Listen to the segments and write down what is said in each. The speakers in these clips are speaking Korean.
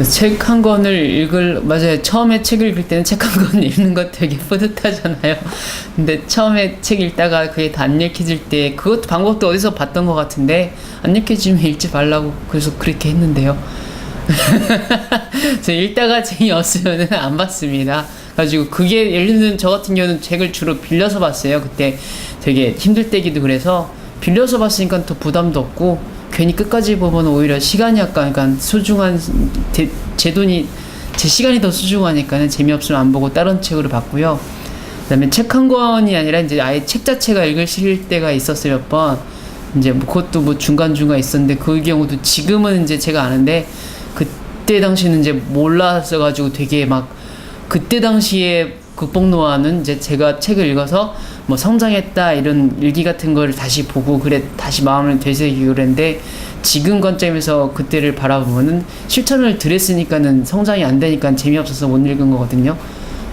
책 한 권을 맞아요. 처음에 책 읽을 때는 책 한 권 읽는 거 되게 뿌듯하잖아요. 근데 처음에 책 읽다가 그게 다 안 읽혀질 때, 그것도 방법도 어디서 봤던 것 같은데, 안 읽혀지면 읽지 말라고, 그래서 그렇게 했는데요. 저 읽다가 재미없으면 안 봤습니다. 가지고 그게, 예를 들면 저 같은 경우는 책을 주로 빌려서 봤어요. 그때 되게 힘들 때기도 그래서, 빌려서 봤으니까 더 부담도 없고, 괜히 끝까지 보면 오히려 시간이 아까니까 소중한 제 돈이, 제 시간이 더 소중하니까는 재미없으면 안 보고 다른 책으로 봤고요. 그다음에 책 한 권이 아니라 이제 아예 책 자체가 읽으실 때가 있었어요, 몇 번. 이제 뭐 그것도 뭐 중간중간 있었는데, 그 경우도 지금은 이제 제가 아는데, 그때 당시는 이제 몰랐어가지고 되게 막, 그때 당시에 극복노아는 이제 제가 책을 읽어서 뭐 성장했다 이런 일기 같은 걸 다시 보고 그래 다시 마음을 되새기고 그랬는데, 지금 관점에서 그때를 바라보면은 실천을 덜 했으니까는 성장이 안 되니까 재미없어서 못 읽은 거거든요.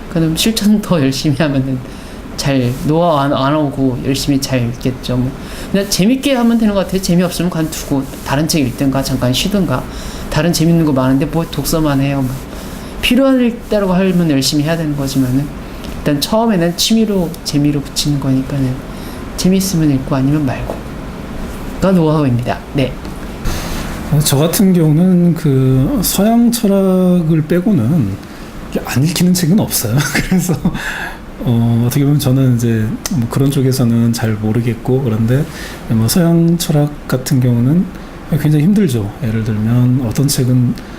그럼 실천 더 열심히 하면은 잘 노하우 안 오고 열심히 잘 읽겠죠. 뭐 그냥 재밌게 하면 되는 것 같아요. 재미없으면 관두고 다른 책 읽든가 잠깐 쉬든가. 다른 재밌는 거 많은데 뭐 독서만 해요. 뭐 필요한 읽다라고 하면 열심히 해야 되는 거지만은, 일단 처음에는 취미로 재미로 붙이는 거니까는 재미있으면 읽고 아니면 말고가 노하우입니다. 네. 저 같은 경우는 그 서양 철학을 빼고는 안 읽히는 책은 없어요. 그래서 어떻게 보면 저는 이제 뭐 그런 쪽에서는 잘 모르겠고, 그런데 뭐 서양 철학 같은 경우는 굉장히 힘들죠. 예를 들면 어떤 책은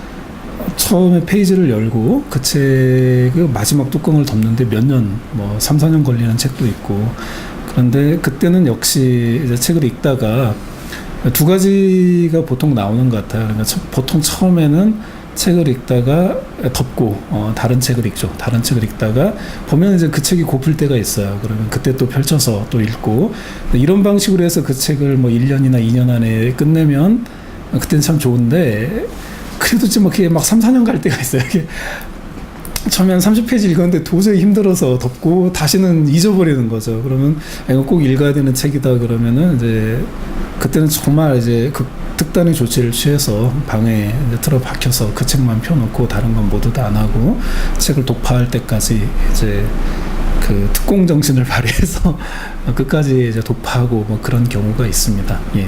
처음에 페이지를 열고 그 책의 마지막 뚜껑을 덮는데 몇 년, 뭐 3, 4년 걸리는 책도 있고, 그런데 그때는 역시 이제 책을 읽다가 두 가지가 보통 나오는 것 같아요. 그러니까 보통 처음에는 책을 읽다가 덮고 다른 책을 읽죠. 다른 책을 읽다가 보면 이제 그 책이 고플 때가 있어요. 그러면 그때 또 펼쳐서 또 읽고, 이런 방식으로 해서 그 책을 뭐 1년이나 2년 안에 끝내면 그때는 참 좋은데, 그래도 좀 그게 막 3, 4년 갈 때가 있어요. 이게 처음에 한 30페이지 읽었는데 도저히 힘들어서 덮고 다시는 잊어버리는 거죠. 그러면 이거 꼭 읽어야 되는 책이다 그러면은 이제 그때는 정말 이제 특단의 조치를 취해서 방에 이제 틀어 박혀서 그 책만 펴놓고 다른 건 모두 다 안 하고 책을 독파할 때까지 이제 그 특공 정신을 발휘해서 끝까지 이제 독파하고 뭐 그런 경우가 있습니다. 예.